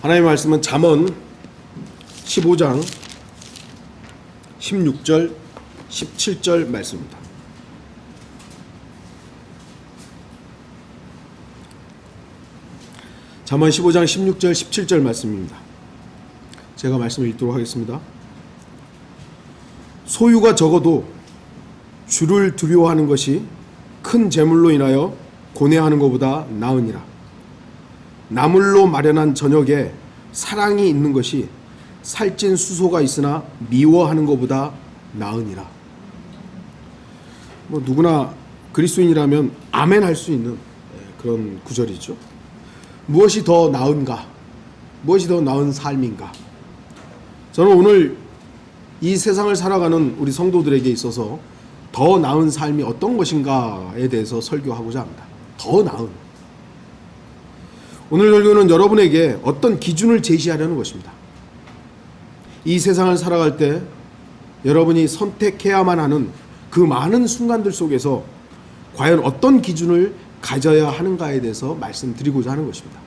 하나님의 말씀은 잠언 15장 16절 17절 말씀입니다. 잠언 15장 16절 17절 말씀입니다. 제가 말씀을 읽도록 하겠습니다. 소유가 적어도 주를 두려워하는 것이 큰 재물로 인하여 고뇌하는 것보다 나으니라. 나물로 마련한 저녁에 사랑이 있는 것이 살찐 수소가 있으나 미워하는 것보다 나으니라. 누구나 그리스도인이라면 아멘 할 수 있는 그런 구절이죠. 무엇이 더 나은가? 무엇이 더 나은 삶인가? 저는 오늘 이 세상을 살아가는 우리 성도들에게 있어서 더 나은 삶이 어떤 것인가에 대해서 설교하고자 합니다. 더 나은. 오늘 설교는 여러분에게 어떤 기준을 제시하려는 것입니다. 이 세상을 살아갈 때 여러분이 선택해야만 하는 그 많은 순간들 속에서 과연 어떤 기준을 가져야 하는가에 대해서 말씀드리고자 하는 것입니다.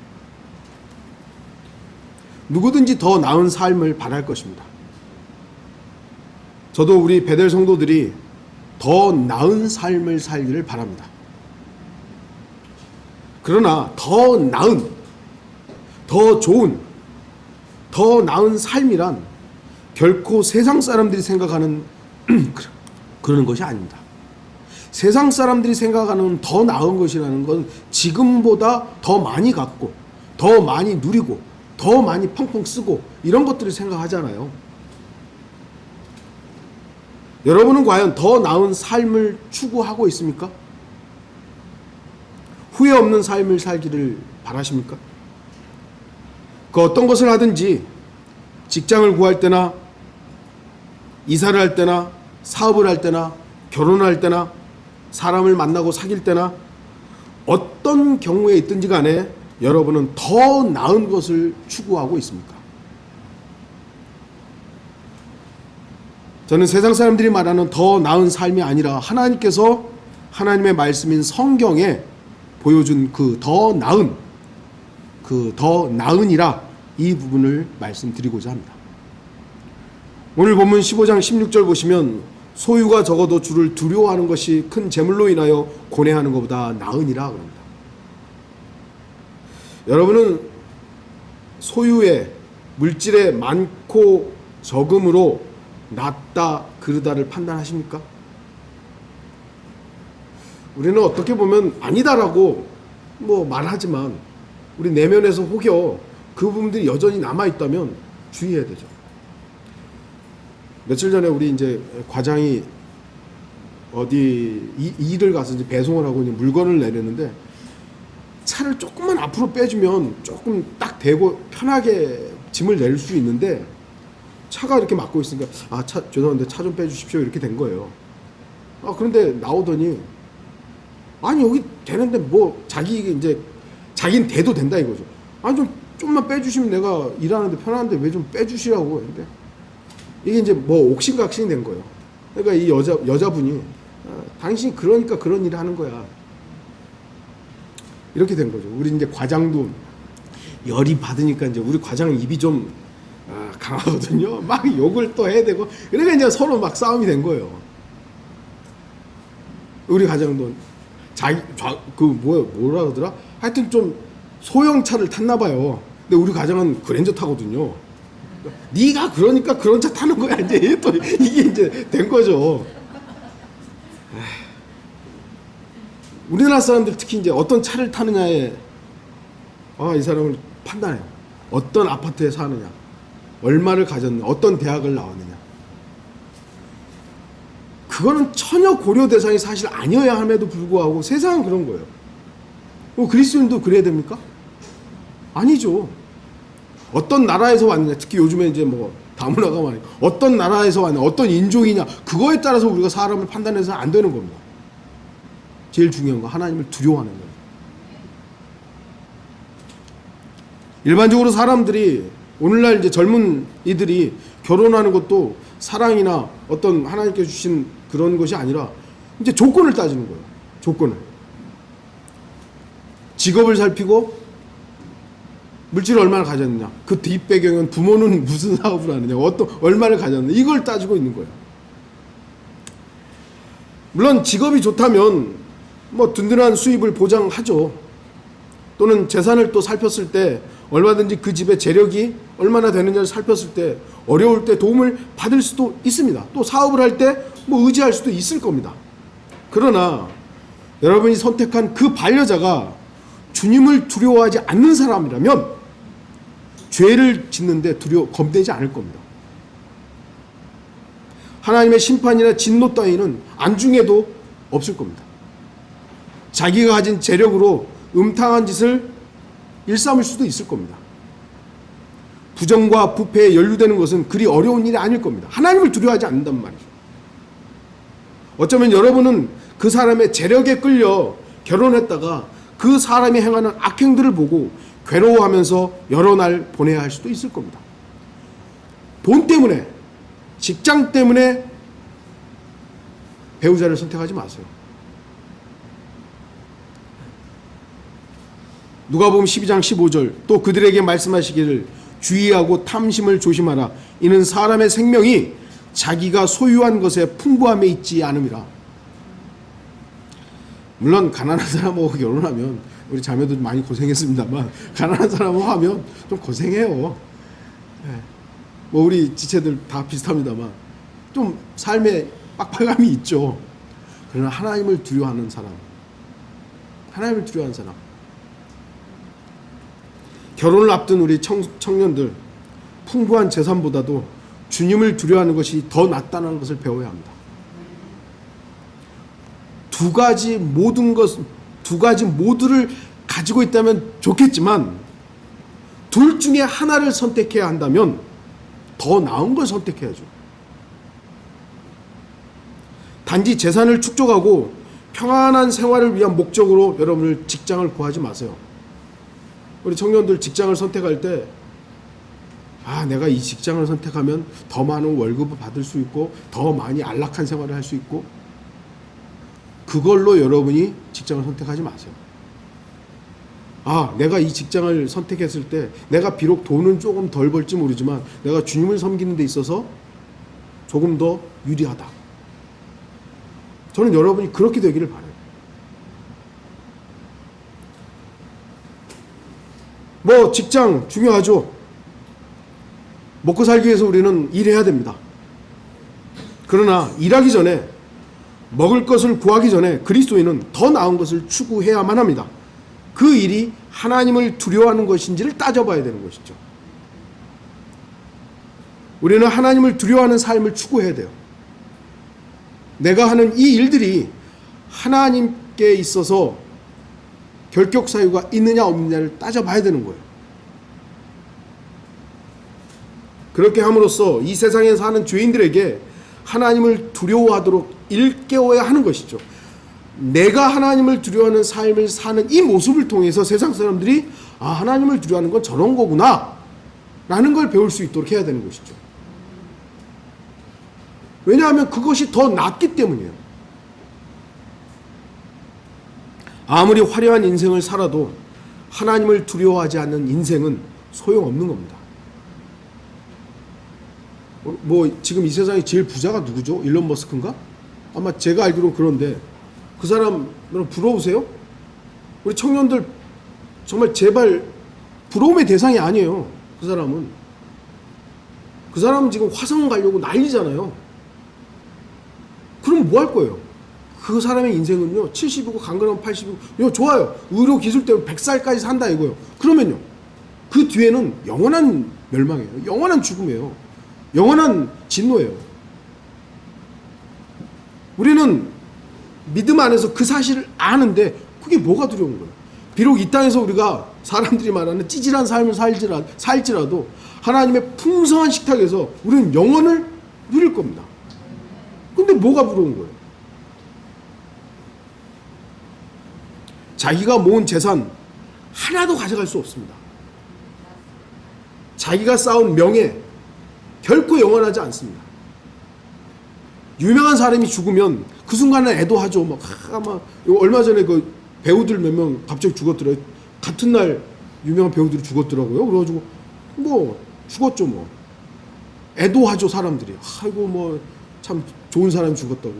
누구든지 더 나은 삶을 바랄 것입니다. 저도 우리 베델 성도들이 더 나은 삶을 살기를 바랍니다. 그러나 더 나은, 더 좋은, 더 나은 삶이란 결코 세상 사람들이 생각하는 그러는 것이 아닙니다. 세상 사람들이 생각하는 더 나은 것이라는 건 지금보다 더 많이 갖고, 더 많이 누리고, 더 많이 펑펑 쓰고 이런 것들을 생각하잖아요. 여러분은 과연 더 나은 삶을 추구하고 있습니까? 후회 없는 삶을 살기를 바라십니까? 그 어떤 것을 하든지 직장을 구할 때나 이사를 할 때나 사업을 할 때나 결혼할 때나 사람을 만나고 사귈 때나 어떤 경우에 있든지 간에 여러분은 더 나은 것을 추구하고 있습니까? 저는 세상 사람들이 말하는 더 나은 삶이 아니라 하나님께서 하나님의 말씀인 성경에 보여준 그 더 나은, 그 더 나은이라 이 부분을 말씀드리고자 합니다. 오늘 본문 15장 16절 보시면 소유가 적어도 주를 두려워하는 것이 큰 재물로 인하여 고뇌하는 것보다 나으니라 그럽니다. 여러분은 소유의 물질의 많고 적음으로 낫다 그르다를 판단하십니까? 우리는 어떻게 보면 아니다라고 말하지만 우리 내면에서 혹여 그 부분들이 여전히 남아있다면 주의해야 되죠. 며칠 전에 우리 이제 과장이 어디 일을 가서 이제 배송을 하고 이제 물건을 내렸는데 차를 조금만 앞으로 빼주면 조금 딱 대고 편하게 짐을 내릴 수 있는데 차가 이렇게 막고 있으니까 죄송한데 차 좀 빼주십시오 이렇게 된 거예요. 그런데 나오더니 아니 여기 되는데 자기는 돼도 된다 이거죠. 좀만 빼주시면 내가 일하는데 편한데 왜 좀 빼주시라고 했는데 이게 이제 옥신각신이 된 거예요. 그러니까 이 여자분이 당신이 그러니까 그런 일을 하는 거야 이렇게 된 거죠. 우리 이제 과장도 열이 받으니까 이제 우리 과장은 입이 좀 강하거든요. 막 욕을 또 해야 되고 그러니까 이제 서로 막 싸움이 된 거예요. 우리 과장도 뭐라 그러더라? 하여튼 좀 소형차를 탔나 봐요. 근데 우리 과장은 그랜저 타거든요. 네가 그러니까 그런 차 타는 거야. 이제 또 이게 이제 된 거죠. 우리나라 사람들 특히 이제 어떤 차를 타느냐에 이 사람을 판단해요. 어떤 아파트에 사느냐, 얼마를 가졌느냐, 어떤 대학을 나왔느냐. 그거는 전혀 고려 대상이 사실 아니어야 함에도 불구하고 세상은 그런 거예요. 그리스도인도 그래야 됩니까? 아니죠. 어떤 나라에서 왔느냐, 특히 요즘에 이제 다문화가 많아요. 어떤 나라에서 왔느냐, 어떤 인종이냐, 그거에 따라서 우리가 사람을 판단해서는 안 되는 겁니다. 제일 중요한 거 하나님을 두려워하는 거예요. 일반적으로 사람들이 오늘날 이제 젊은 이들이 결혼하는 것도 사랑이나 어떤 하나님께서 주신 그런 것이 아니라 이제 조건을 따지는 거예요. 조건을. 직업을 살피고 물질을 얼마나 가졌느냐, 그 뒷배경은 부모는 무슨 사업을 하느냐, 얼마를 가졌느냐, 이걸 따지고 있는 거예요. 물론 직업이 좋다면 뭐 든든한 수입을 보장하죠. 또는 재산을 또 살폈을 때 얼마든지 그 집의 재력이 얼마나 되느냐를 살폈을 때 어려울 때 도움을 받을 수도 있습니다. 또 사업을 할 때 뭐 의지할 수도 있을 겁니다. 그러나 여러분이 선택한 그 반려자가 주님을 두려워하지 않는 사람이라면 죄를 짓는데 겁내지 않을 겁니다. 하나님의 심판이나 진노 따위는 안중에도 없을 겁니다. 자기가 가진 재력으로 음탕한 짓을 일삼을 수도 있을 겁니다. 부정과 부패에 연루되는 것은 그리 어려운 일이 아닐 겁니다. 하나님을 두려워하지 않는단 말이죠. 어쩌면 여러분은 그 사람의 재력에 끌려 결혼했다가 그 사람이 행하는 악행들을 보고 괴로워하면서 여러 날 보내야 할 수도 있을 겁니다. 돈 때문에, 직장 때문에 배우자를 선택하지 마세요. 누가복음 12장 15절 또 그들에게 말씀하시기를 주의하고 탐심을 조심하라. 이는 사람의 생명이 자기가 소유한 것에 풍부함에 있지 않음이라. 물론 가난한 사람하고 결혼하면 우리 자매도 많이 고생했습니다만 가난한 사람하고 하면 좀 고생해요. 뭐 우리 지체들 다 비슷합니다만 좀 삶에 빡빡함이 있죠. 그러나 하나님을 두려워하는 사람, 하나님을 두려워하는 사람, 결혼을 앞둔 우리 청년들, 풍부한 재산보다도 주님을 두려워하는 것이 더 낫다는 것을 배워야 합니다. 두 가지 모두를 가지고 있다면 좋겠지만 둘 중에 하나를 선택해야 한다면 더 나은 걸 선택해야죠. 단지 재산을 축적하고 평안한 생활을 위한 목적으로 여러분을 직장을 구하지 마세요. 우리 청년들 직장을 선택할 때 내가 이 직장을 선택하면 더 많은 월급을 받을 수 있고 더 많이 안락한 생활을 할 수 있고, 그걸로 여러분이 직장을 선택하지 마세요. 내가 이 직장을 선택했을 때 내가 비록 돈은 조금 덜 벌지 모르지만 내가 주님을 섬기는 데 있어서 조금 더 유리하다. 저는 여러분이 그렇게 되기를 바라요. 뭐 직장 중요하죠. 먹고 살기 위해서 우리는 일해야 됩니다. 그러나 일하기 전에, 먹을 것을 구하기 전에 그리스도인은 더 나은 것을 추구해야만 합니다. 그 일이 하나님을 두려워하는 것인지를 따져봐야 되는 것이죠. 우리는 하나님을 두려워하는 삶을 추구해야 돼요. 내가 하는 이 일들이 하나님께 있어서 결격 사유가 있느냐 없느냐를 따져봐야 되는 거예요. 그렇게 함으로써 이 세상에 사는 죄인들에게 하나님을 두려워하도록 일깨워야 하는 것이죠. 내가 하나님을 두려워하는 삶을 사는 이 모습을 통해서 세상 사람들이 하나님을 두려워하는 건 저런 거구나 라는 걸 배울 수 있도록 해야 되는 것이죠. 왜냐하면 그것이 더 낫기 때문이에요. 아무리 화려한 인생을 살아도 하나님을 두려워하지 않는 인생은 소용없는 겁니다. 뭐 지금 이 세상에 제일 부자가 누구죠? 일론 머스크인가? 아마 제가 알기로는 그런데 그 사람 여러분 부러우세요? 우리 청년들 정말 제발 부러움의 대상이 아니에요. 그 사람은 지금 화성 가려고 난리잖아요. 그럼 뭐 할 거예요? 그 사람의 인생은요 70이고 강건하면 80이고 좋아요. 의료 기술 때문에 100살까지 산다 이거요. 그러면요 그 뒤에는 영원한 멸망이에요. 영원한 죽음이에요. 영원한 진노예요. 우리는 믿음 안에서 그 사실을 아는데 그게 뭐가 두려운 거예요? 비록 이 땅에서 우리가 사람들이 말하는 찌질한 삶을 살지라도 하나님의 풍성한 식탁에서 우리는 영원을 누릴 겁니다. 근데 뭐가 부러운 거예요? 자기가 모은 재산 하나도 가져갈 수 없습니다. 자기가 쌓은 명예 결코 영원하지 않습니다. 유명한 사람이 죽으면 그 순간에 애도하죠. 막 얼마 전에 그 배우들 몇 명 갑자기 죽었더라고요. 같은 날 유명한 배우들이 죽었더라고요. 그래가지고 뭐 죽었죠 뭐. 애도하죠 사람들이. 아이고 뭐 참 좋은 사람이 죽었다고.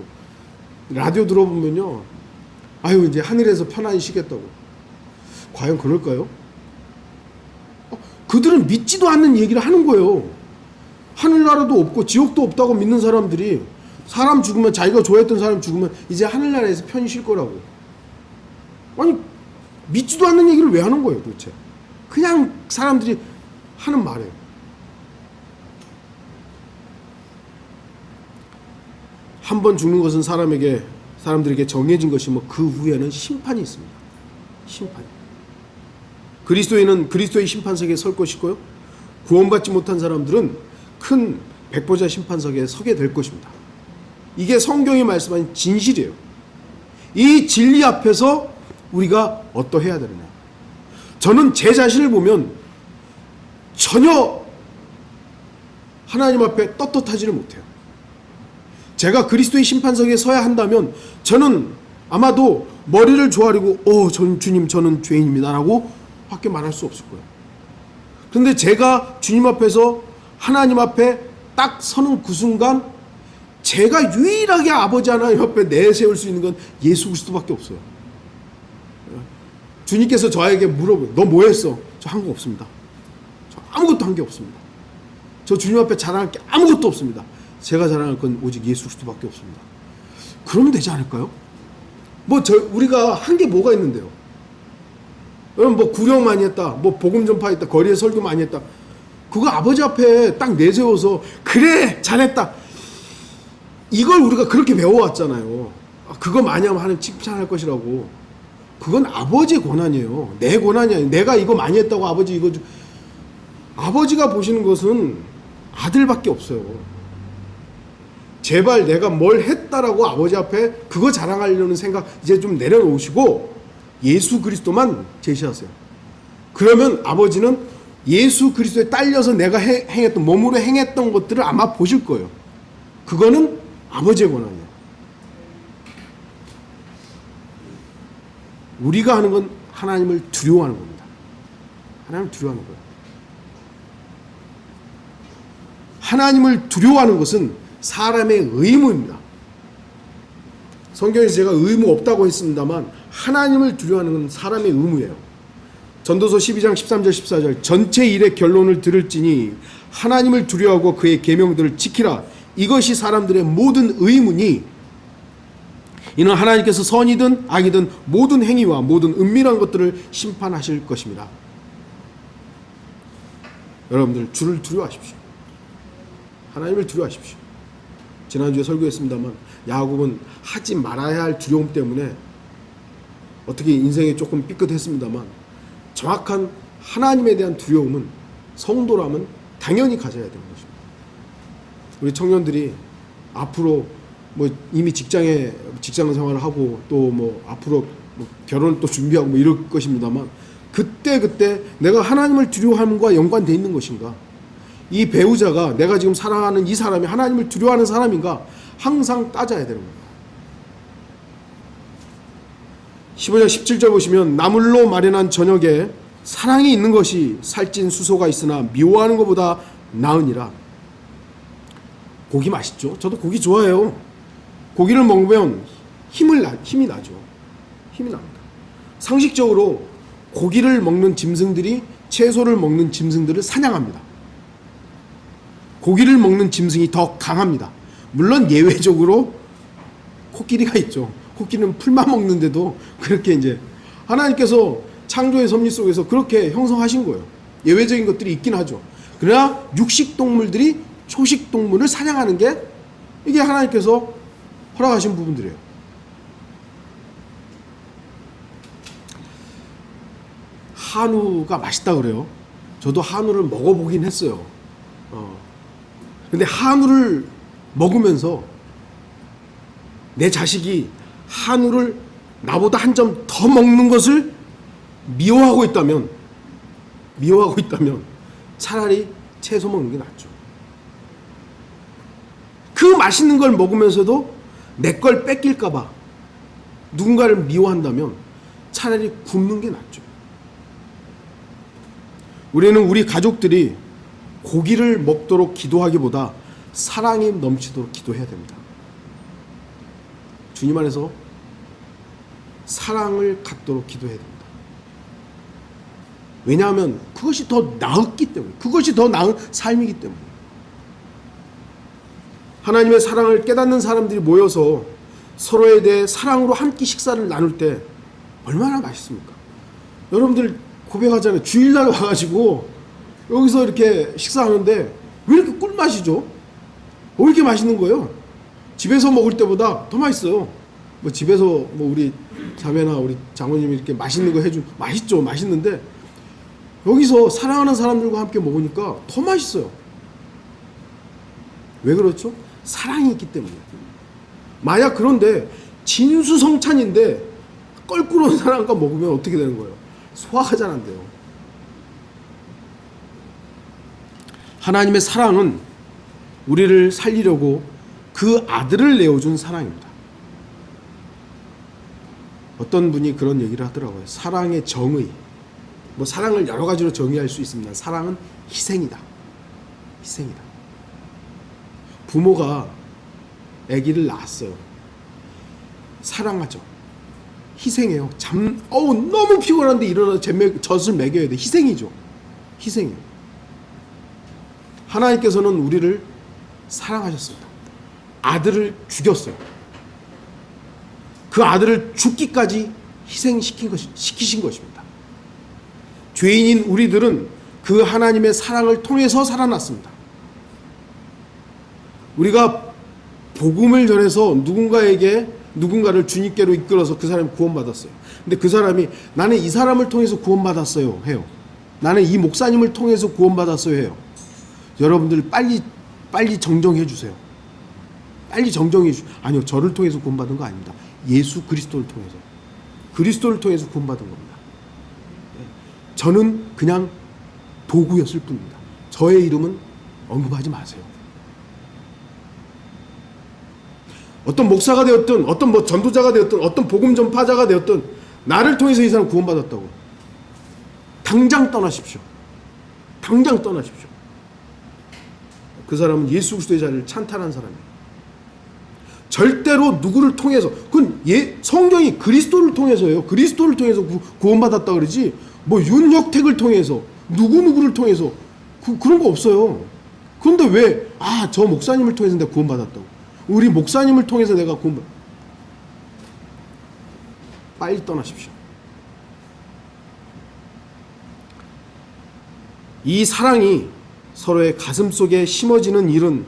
라디오 들어보면요, 아유 이제 하늘에서 편안히 쉬겠다고. 과연 그럴까요? 그들은 믿지도 않는 얘기를 하는 거예요. 하늘나라도 없고 지옥도 없다고 믿는 사람들이 사람 죽으면, 자기가 좋아했던 사람 죽으면 이제 하늘나라에서 편히 쉴 거라고. 아니 믿지도 않는 얘기를 왜 하는 거예요 도대체? 그냥 사람들이 하는 말이에요. 한 번 죽는 것은 사람들에게 정해진 것이며 그 후에는 심판이 있습니다. 심판. 그리스도인은 그리스도의 심판석에 설 것이고요. 구원받지 못한 사람들은 큰 백보자 심판석에 서게 될 것입니다. 이게 성경이 말씀하는 진실이에요. 이 진리 앞에서 우리가 어떠해야 되느냐. 저는 제 자신을 보면 전혀 하나님 앞에 떳떳하지를 못해요. 제가 그리스도의 심판석에 서야 한다면 저는 아마도 머리를 조아리고 주님 저는 죄인입니다 라고 밖에 말할 수 없을 거예요. 그런데 제가 주님 앞에서 하나님 앞에 딱 서는 그 순간 제가 유일하게 아버지 하나님 앞에 내세울 수 있는 건 예수 그리스도밖에 없어요. 주님께서 저에게 물어보요. 너 뭐 했어? 저 한 거 없습니다. 저 아무것도 한 게 없습니다. 저 주님 앞에 자랑할 게 아무것도 없습니다. 제가 자랑할 건 오직 예수 그리스도밖에 없습니다. 그러면 되지 않을까요? 우리가 한 게 뭐가 있는데요? 여러분 뭐 구령 많이 했다, 뭐 복음 전파했다, 거리에 설교 많이 했다. 그거 아버지 앞에 딱 내세워서 그래 잘했다. 이걸 우리가 그렇게 배워왔잖아요. 그거 많이 하면 하나님 칭찬할 것이라고. 그건 아버지의 권한이에요. 내 권한이 아니에요. 내가 이거 많이 했다고 아버지가 보시는 것은 아들밖에 없어요. 제발 내가 뭘 했다라고 아버지 앞에 그거 자랑하려는 생각 이제 좀 내려놓으시고 예수 그리스도만 제시하세요. 그러면 아버지는 예수 그리스도에 딸려서 내가 행했던, 몸으로 행했던 것들을 아마 보실 거예요. 그거는 아버지의 권한이에요. 우리가 하는 건 하나님을 두려워하는 겁니다. 하나님을 두려워하는 거예요. 하나님을 두려워하는 것은 사람의 의무입니다. 성경에서 제가 의무 없다고 했습니다만 하나님을 두려워하는 건 사람의 의무예요. 전도서 12장 13절 14절 전체 일의 결론을 들을지니 하나님을 두려워하고 그의 계명들을 지키라. 이것이 사람들의 모든 의무니 이는 하나님께서 선이든 악이든 모든 행위와 모든 은밀한 것들을 심판하실 것입니다. 여러분들 주를 두려워하십시오. 하나님을 두려워하십시오. 지난주에 설교했습니다만 야곱은 하지 말아야 할 두려움 때문에 어떻게 인생이 조금 삐끗했습니다만 정확한 하나님에 대한 두려움은 성도라면 당연히 가져야 되는 것입니다. 우리 청년들이 앞으로 뭐 이미 직장 생활을 하고 또 뭐 앞으로 뭐 결혼을 또 준비하고 뭐 이럴 것입니다만 그때 내가 하나님을 두려워함과 연관되어 있는 것인가? 이 배우자가 내가 지금 사랑하는 이 사람이 하나님을 두려워하는 사람인가 항상 따져야 되는 겁니다. 15장 17절 보시면 나물로 마련한 저녁에 사랑이 있는 것이 살찐 수소가 있으나 미워하는 것보다 나으니라. 고기 맛있죠? 저도 고기 좋아해요. 고기를 먹으면 힘이 나죠. 힘이 납니다. 상식적으로 고기를 먹는 짐승들이 채소를 먹는 짐승들을 사냥합니다. 고기를 먹는 짐승이 더 강합니다. 물론 예외적으로 코끼리가 있죠. 코끼리는 풀만 먹는데도 그렇게 이제 하나님께서 창조의 섭리 속에서 그렇게 형성하신 거예요. 예외적인 것들이 있긴 하죠. 그러나 육식 동물들이 초식 동물을 사냥하는 게 이게 하나님께서 허락하신 부분들이에요. 한우가 맛있다 그래요. 저도 한우를 먹어보긴 했어요. 근데 한우를 먹으면서 내 자식이 한우를 나보다 한 점 더 먹는 것을 미워하고 있다면 차라리 채소 먹는 게 낫죠. 그 맛있는 걸 먹으면서도 내 걸 뺏길까 봐 누군가를 미워한다면 차라리 굶는 게 낫죠. 우리는 우리 가족들이 고기를 먹도록 기도하기보다 사랑이 넘치도록 기도해야 됩니다. 주님 안에서 사랑을 갖도록 기도해야 됩니다. 왜냐하면 그것이 더 나았기 때문에, 그것이 더 나은 삶이기 때문에. 하나님의 사랑을 깨닫는 사람들이 모여서 서로에 대해 사랑으로 한 끼 식사를 나눌 때 얼마나 맛있습니까? 여러분들 고백하잖아요. 주일날 와가지고 여기서 이렇게 식사하는데 왜 이렇게 꿀맛이죠? 왜 이렇게 맛있는 거예요? 집에서 먹을 때보다 더 맛있어요. 뭐 집에서 뭐 우리 자매나 우리 장모님이 이렇게 맛있는 거 해준, 맛있죠, 맛있는데 여기서 사랑하는 사람들과 함께 먹으니까 더 맛있어요. 왜 그렇죠? 사랑이 있기 때문에. 만약 그런데 진수성찬인데 껄끄러운 사람과 먹으면 어떻게 되는 거예요? 소화가 잘 안 돼요. 하나님의 사랑은 우리를 살리려고 그 아들을 내어준 사랑입니다. 어떤 분이 그런 얘기를 하더라고요. 사랑의 정의. 뭐 사랑을 여러 가지로 정의할 수 있습니다. 사랑은 희생이다. 희생이다. 부모가 아기를 낳았어요. 사랑하죠. 희생해요. 너무 피곤한데 일어나서 젖을 먹여야 돼. 희생이죠. 희생이에요. 하나님께서는 우리를 사랑하셨습니다. 아들을 죽였어요. 그 아들을 죽기까지 시키신 것입니다. 죄인인 우리들은 그 하나님의 사랑을 통해서 살아났습니다. 우리가 복음을 전해서 누군가를 주님께로 이끌어서 그 사람이 구원받았어요. 근데 그 사람이 나는 이 사람을 통해서 구원받았어요 해요. 나는 이 목사님을 통해서 구원받았어요 해요. 여러분들 빨리 정정해 주세요. 빨리 정정해 주세요. 아니요, 저를 통해서 구원받은 거 아닙니다. 예수 그리스도를 통해서 구원받은 겁니다. 저는 그냥 도구였을 뿐입니다. 저의 이름은 언급하지 마세요. 어떤 목사가 되었든 어떤 뭐 전도자가 되었든 어떤 복음 전파자가 되었든 나를 통해서 이 사람 구원받았다고 당장 떠나십시오. 당장 떠나십시오. 그 사람은 예수 그리스도의 자리를 찬탈한 사람이에요. 절대로 누구를 통해서, 그건 성경이 그리스도를 통해서예요. 그리스도를 통해서 구원받았다 그러지 뭐 윤혁택을 통해서 누구누구를 통해서 그런 거 없어요. 그런데 왜 저 목사님을 통해서 내가 구원받았다고, 우리 목사님을 통해서 내가 빨리 떠나십시오. 이 사랑이 서로의 가슴 속에 심어지는 일은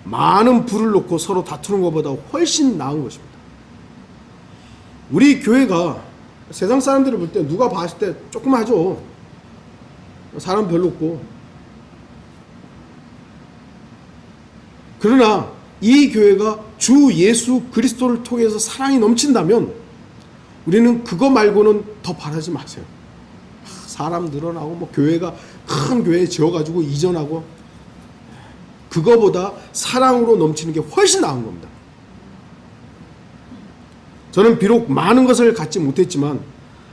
많은 불을 놓고 서로 다투는 것보다 훨씬 나은 것입니다. 우리 교회가 세상 사람들을 볼 때 누가 봤을 때 조금 하죠. 사람 별로 없고. 그러나 이 교회가 주 예수 그리스도를 통해서 사랑이 넘친다면 우리는 그거 말고는 더 바라지 마세요. 사람 늘어나고 뭐 교회가 큰 교회 지어가지고 이전하고, 그거보다 사랑으로 넘치는 게 훨씬 나은 겁니다. 저는 비록 많은 것을 갖지 못했지만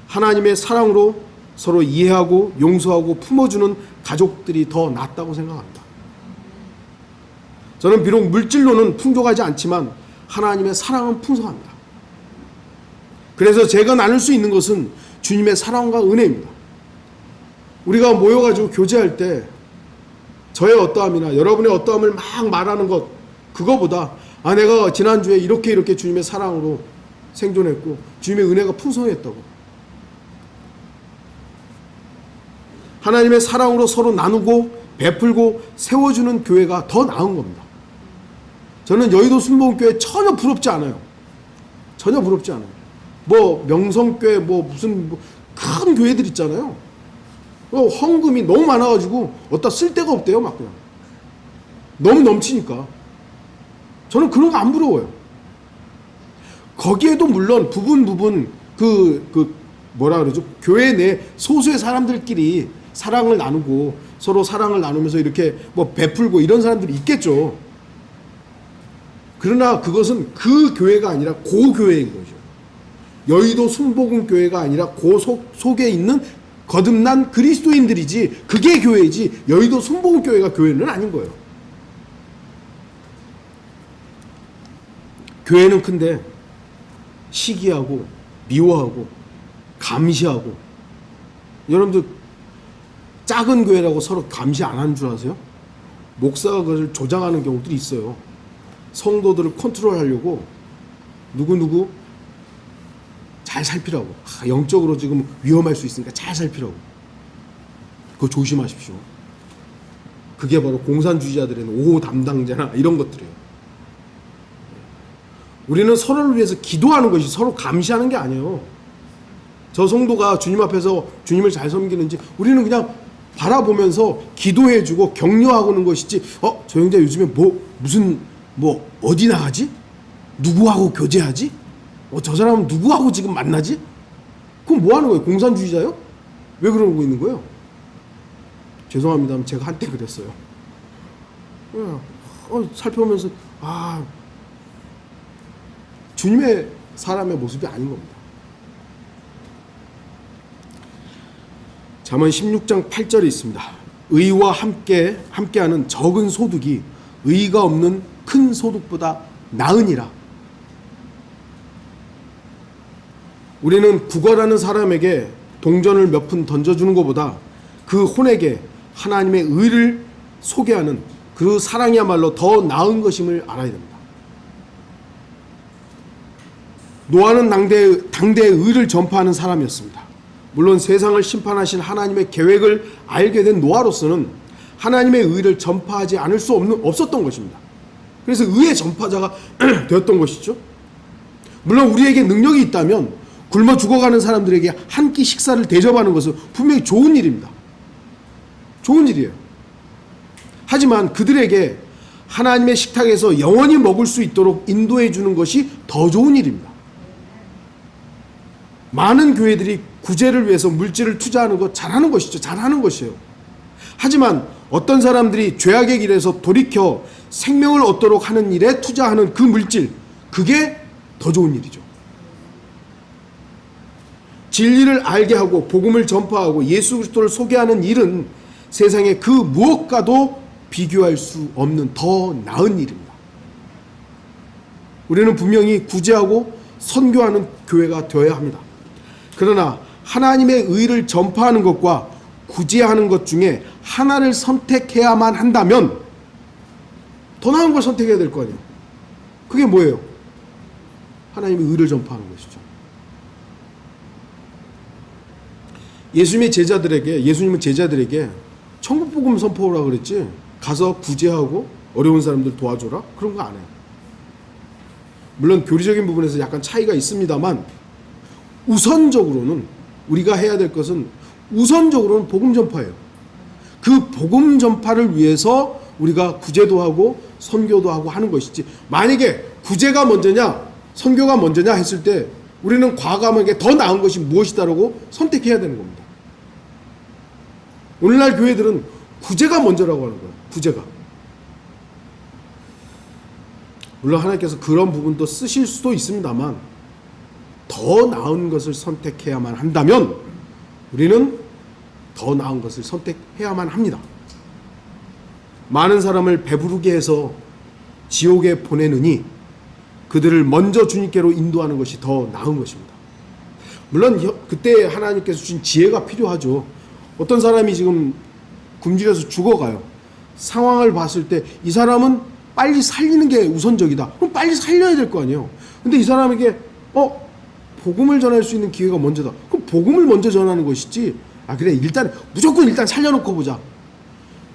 하나님의 사랑으로 서로 이해하고 용서하고 품어주는 가족들이 더 낫다고 생각합니다. 저는 비록 물질로는 풍족하지 않지만 하나님의 사랑은 풍성합니다. 그래서 제가 나눌 수 있는 것은 주님의 사랑과 은혜입니다. 우리가 모여가지고 교제할 때 저의 어떠함이나 여러분의 어떠함을 막 말하는 것, 그거보다 내가 지난주에 이렇게 주님의 사랑으로 생존했고 주님의 은혜가 풍성했다고, 하나님의 사랑으로 서로 나누고 베풀고 세워주는 교회가 더 나은 겁니다. 저는 여의도 순복음교회 전혀 부럽지 않아요. 전혀 부럽지 않아요. 뭐 명성교회 무슨 큰 교회들 있잖아요. 헌금이 너무 많아가지고 어디다 쓸 데가 없대요. 막 그냥 너무 넘치니까. 저는 그런 거 안 부러워요. 거기에도 물론 부분 뭐라 그러죠? 교회 내 소수의 사람들끼리 사랑을 나누고 서로 사랑을 나누면서 이렇게 뭐 베풀고 이런 사람들이 있겠죠. 그러나 그것은 그 교회가 아니라 그 교회인 거죠. 여의도 순복음교회가 아니라 그 속에 있는 거듭난 그리스도인들이지, 그게 교회이지 여의도 순복음교회가 교회는 아닌 거예요. 교회는 큰데 시기하고 미워하고 감시하고, 여러분들 작은 교회라고 서로 감시 안 하는 줄 아세요? 목사가 그걸 조장하는 경우들이 있어요. 성도들을 컨트롤하려고 누구 잘 살피라고, 영적으로 지금 위험할 수 있으니까 잘 살피라고. 그거 조심하십시오. 그게 바로 공산주의자들의 5호 담당자나 이런 것들이에요. 우리는 서로를 위해서 기도하는 것이, 서로 감시하는 게 아니에요. 저 성도가 주님 앞에서 주님을 잘 섬기는지 우리는 그냥 바라보면서 기도해주고 격려하고는 것이지, 저 형제 요즘에 무슨 어디 나가지? 누구하고 교제하지? 저 사람은 누구하고 지금 만나지? 그럼 뭐 하는 거예요? 공산주의자요? 왜 그러고 있는 거예요? 죄송합니다만 제가 한때 그랬어요. 살펴보면서 주님의 사람의 모습이 아닌 겁니다. 잠언 16장 8절에 있습니다. 의와 함께하는 적은 소득이 의가 없는 큰 소득보다 나으니라. 우리는 구걸하는 사람에게 동전을 몇 푼 던져주는 것보다 그 혼에게 하나님의 의를 소개하는 그 사랑이야말로 더 나은 것임을 알아야 됩니다. 노아는 당대의 의를 전파하는 사람이었습니다. 물론 세상을 심판하신 하나님의 계획을 알게 된 노아로서는 하나님의 의를 전파하지 않을 수 없었던 것입니다. 그래서 의의 전파자가 되었던 것이죠. 물론 우리에게 능력이 있다면 굶어 죽어가는 사람들에게 한 끼 식사를 대접하는 것은 분명히 좋은 일입니다. 좋은 일이에요. 하지만 그들에게 하나님의 식탁에서 영원히 먹을 수 있도록 인도해 주는 것이 더 좋은 일입니다. 많은 교회들이 구제를 위해서 물질을 투자하는 것 잘하는 것이죠. 잘하는 것이에요. 하지만 어떤 사람들이 죄악의 길에서 돌이켜 생명을 얻도록 하는 일에 투자하는 그 물질, 그게 더 좋은 일이죠. 진리를 알게 하고 복음을 전파하고 예수 그리스도를 소개하는 일은 세상의 그 무엇과도 비교할 수 없는 더 나은 일입니다. 우리는 분명히 구제하고 선교하는 교회가 되어야 합니다. 그러나 하나님의 의를 전파하는 것과 구제하는 것 중에 하나를 선택해야만 한다면 더 나은 걸 선택해야 될 거 아니에요. 그게 뭐예요? 하나님의 의를 전파하는 것이죠. 예수님은 제자들에게 천국복음 선포하라 그랬지, 가서 구제하고 어려운 사람들 도와줘라, 그런 거 안 해요. 물론 교리적인 부분에서 약간 차이가 있습니다만 우선적으로는 우리가 해야 될 것은 우선적으로는 복음 전파예요. 그 복음 전파를 위해서 우리가 구제도 하고 선교도 하고 하는 것이지, 만약에 구제가 먼저냐 선교가 먼저냐 했을 때 우리는 과감하게 더 나은 것이 무엇이다라고 선택해야 되는 겁니다. 오늘날 교회들은 구제가 먼저라고 하는 거예요. 구제가. 물론 하나님께서 그런 부분도 쓰실 수도 있습니다만 더 나은 것을 선택해야만 한다면 우리는 더 나은 것을 선택해야만 합니다. 많은 사람을 배부르게 해서 지옥에 보내느니 그들을 먼저 주님께로 인도하는 것이 더 나은 것입니다. 물론 그때 하나님께서 주신 지혜가 필요하죠. 어떤 사람이 지금 굶주려서 죽어가요. 상황을 봤을 때 이 사람은 빨리 살리는 게 우선적이다. 그럼 빨리 살려야 될 거 아니에요. 근데 이 사람에게 복음을 전할 수 있는 기회가 먼저다. 그럼 복음을 먼저 전하는 것이지, 그래 무조건 살려놓고 보자.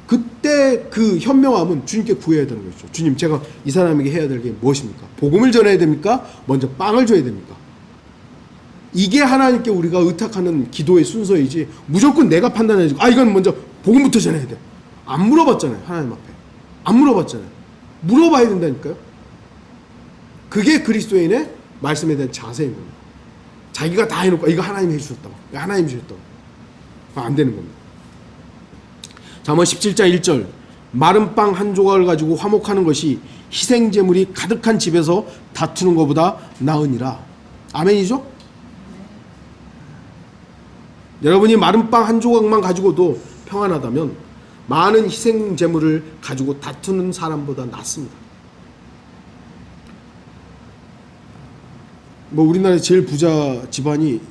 그때 그 현명함은 주님께 구해야 되는 것이죠. 주님, 제가 이 사람에게 해야 될 게 무엇입니까? 복음을 전해야 됩니까? 먼저 빵을 줘야 됩니까? 이게 하나님께 우리가 의탁하는 기도의 순서이지, 무조건 내가 판단해주고 이건 먼저 복음부터 전해야 돼. 안 물어봤잖아요. 하나님 앞에 안 물어봤잖아요. 물어봐야 된다니까요. 그게 그리스도인의 말씀에 대한 자세인 겁니다. 자기가 다 해놓고 이거 하나님이 해주셨다고, 하나님이 주셨다고, 안 되는 겁니다. 잠언 17장 1절, 마른 빵 한 조각을 가지고 화목하는 것이 희생제물이 가득한 집에서 다투는 것보다 나으니라. 아멘이죠? 여러분이 마른 빵 한 조각만 가지고도 평안하다면 많은 희생 제물을 가지고 다투는 사람보다 낫습니다. 뭐 우리나라의 제일 부자 집안이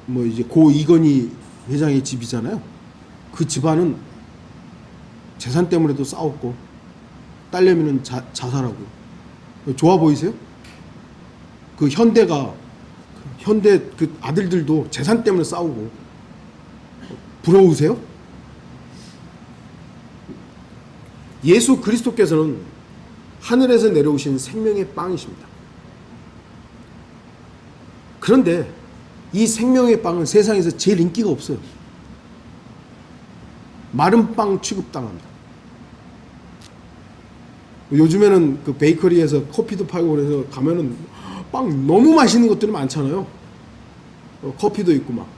뭐 이제 고 이건희 회장의 집이잖아요. 그 집안은 재산 때문에도 싸웠고 딸내미는 자살하고. 좋아 보이세요? 그 현대 그 아들들도 재산 때문에 싸우고. 부러우세요? 예수 그리스도께서는 하늘에서 내려오신 생명의 빵이십니다. 그런데 이 생명의 빵은 세상에서 제일 인기가 없어요. 마른 빵 취급당합니다. 요즘에는 그 베이커리에서 커피도 팔고 그래서 가면은 빵 너무 맛있는 것들이 많잖아요. 커피도 있고 막.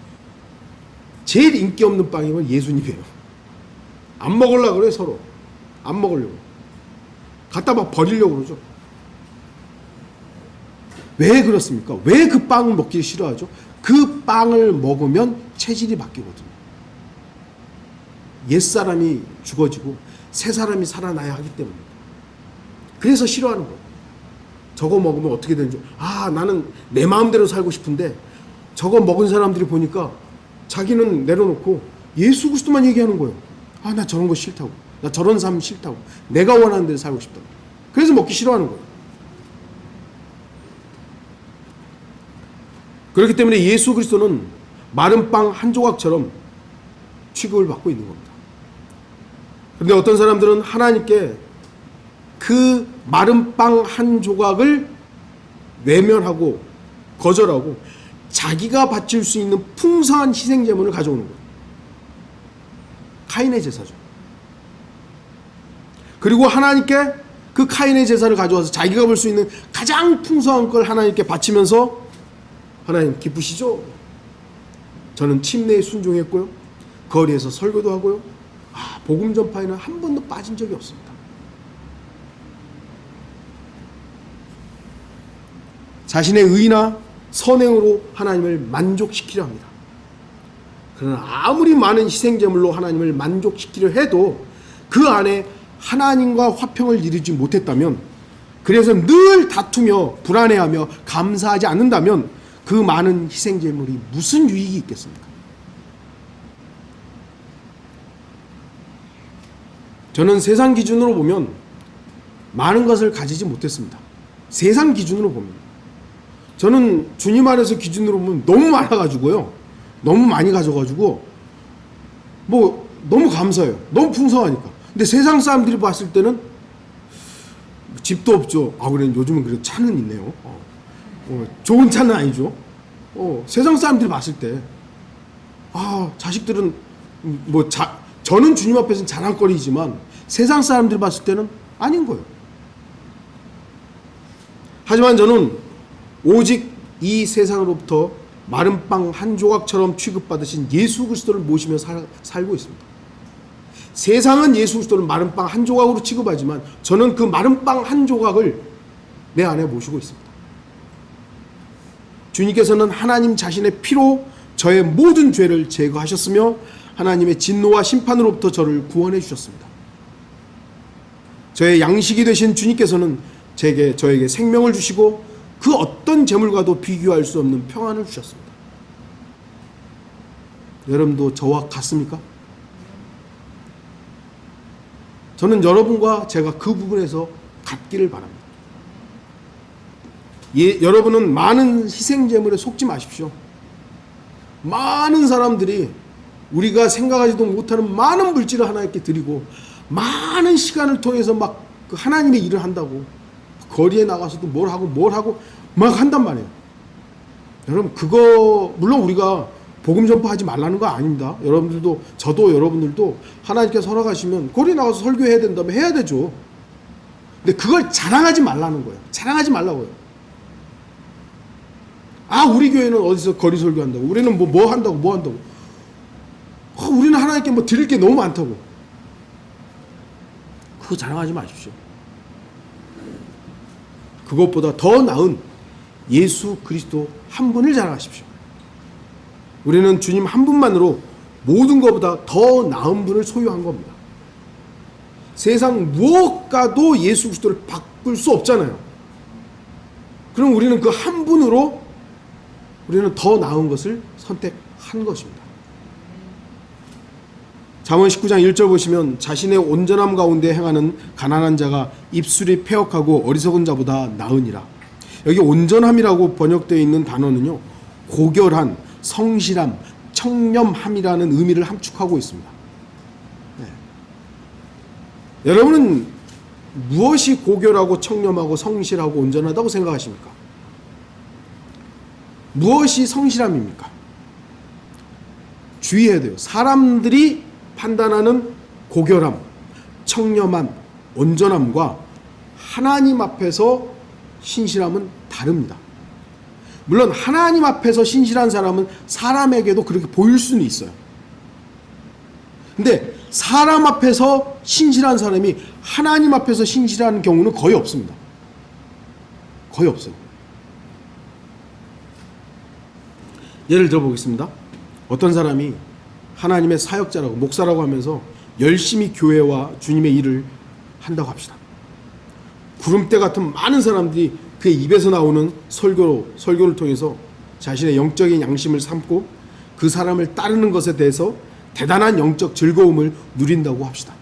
제일 인기 없는 빵이면 예수님이에요. 안 먹으려고 그래 서로. 안 먹으려고. 갖다 막 버리려고 그러죠. 왜 그렇습니까? 왜 그 빵을 먹기 싫어하죠? 그 빵을 먹으면 체질이 바뀌거든요. 옛사람이 죽어지고 새 사람이 살아나야 하기 때문입니다. 그래서 싫어하는 거예요. 저거 먹으면 어떻게 되는지. 나는 내 마음대로 살고 싶은데 저거 먹은 사람들이 보니까 자기는 내려놓고 예수 그리스도만 얘기하는 거예요. 나 저런 거 싫다고. 나 저런 삶 싫다고. 내가 원하는 대로 살고 싶다고. 그래서 먹기 싫어하는 거예요. 그렇기 때문에 예수 그리스도는 마른 빵 한 조각처럼 취급을 받고 있는 겁니다. 그런데 어떤 사람들은 하나님께 그 마른 빵 한 조각을 외면하고 거절하고 자기가 바칠 수 있는 풍성한 희생 제물을 가져오는 거예요. 카인의 제사죠. 그리고 하나님께 그 카인의 제사를 가져와서 자기가 볼 수 있는 가장 풍성한 걸 하나님께 바치면서 하나님 기쁘시죠? 저는 침례에 순종했고요. 거리에서 설교도 하고요. 복음 전파에는 한 번도 빠진 적이 없습니다. 자신의 의나 선행으로 하나님을 만족시키려 합니다. 그러나 아무리 많은 희생제물로 하나님을 만족시키려 해도 그 안에 하나님과 화평을 이루지 못했다면, 그래서 늘 다투며 불안해하며 감사하지 않는다면 그 많은 희생제물이 무슨 유익이 있겠습니까? 저는 세상 기준으로 보면 많은 것을 가지지 못했습니다. 세상 기준으로 보면. 저는 주님 안에서 기준으로 보면 너무 많아가지고요. 너무 많이 가져가지고 뭐 너무 감사해요. 너무 풍성하니까. 근데 세상 사람들이 봤을 때는 집도 없죠. 그래 요즘은 그래도 차는 있네요. 좋은 차는 아니죠. 세상 사람들이 봤을 때 자식들은 저는 주님 앞에서는 자랑거리지만 세상 사람들이 봤을 때는 아닌 거예요. 하지만 저는 오직 이 세상으로부터 마른 빵 한 조각처럼 취급받으신 예수 그리스도를 모시며 살고 있습니다. 세상은 예수 그리스도를 마른 빵 한 조각으로 취급하지만 저는 그 마른 빵 한 조각을 내 안에 모시고 있습니다. 주님께서는 하나님 자신의 피로 저의 모든 죄를 제거하셨으며 하나님의 진노와 심판으로부터 저를 구원해 주셨습니다. 저의 양식이 되신 주님께서는 저에게 생명을 주시고 그 어떤 재물과도 비교할 수 없는 평안을 주셨습니다. 여러분도 저와 같습니까? 저는 여러분과 제가 그 부분에서 같기를 바랍니다. 여러분은 많은 희생제물에 속지 마십시오. 많은 사람들이 우리가 생각하지도 못하는 많은 물질을 하나님께 드리고 많은 시간을 통해서 막 그 하나님의 일을 한다고 거리에 나가서도 뭘 하고 막 한단 말이에요. 여러분 그거 물론 우리가 복음 전파하지 말라는 거 아닙니다. 여러분들도 저도 여러분들도 하나님께 살아가시면 거리에 나가서 설교해야 된다면 해야 되죠. 근데 그걸 자랑하지 말라는 거예요. 자랑하지 말라고요. 우리 교회는 어디서 거리 설교한다고, 우리는 뭐 한다고 우리는 하나님께 뭐 드릴 게 너무 많다고. 그거 자랑하지 마십시오. 그것보다 더 나은 예수 그리스도 한 분을 자랑하십시오. 우리는 주님 한 분만으로 모든 것보다 더 나은 분을 소유한 겁니다. 세상 무엇과도 예수 그리스도를 바꿀 수 없잖아요. 그럼 우리는 그 한 분으로 우리는 더 나은 것을 선택한 것입니다. 잠언 19장 1절 보시면 자신의 온전함 가운데 행하는 가난한 자가 입술이 패역하고 어리석은 자보다 나으니라. 여기 온전함이라고 번역되어 있는 단어는요, 고결한, 성실함, 청렴함이라는 의미를 함축하고 있습니다. 네. 여러분은 무엇이 고결하고 청렴하고 성실하고 온전하다고 생각하십니까? 무엇이 성실함입니까? 주의해야 돼요. 사람들이 판단하는 고결함, 청렴함, 온전함과 하나님 앞에서 신실함은 다릅니다. 물론 하나님 앞에서 신실한 사람은 사람에게도 그렇게 보일 수는 있어요. 근데 사람 앞에서 신실한 사람이 하나님 앞에서 신실한 경우는 거의 없습니다. 거의 없어요. 예를 들어 보겠습니다. 어떤 사람이 하나님의 사역자라고, 목사라고 하면서 열심히 교회와 주님의 일을 한다고 합시다. 구름대 같은 많은 사람들이 그의 입에서 나오는 설교를 통해서 자신의 영적인 양심을 삼고 그 사람을 따르는 것에 대해서 대단한 영적 즐거움을 누린다고 합시다.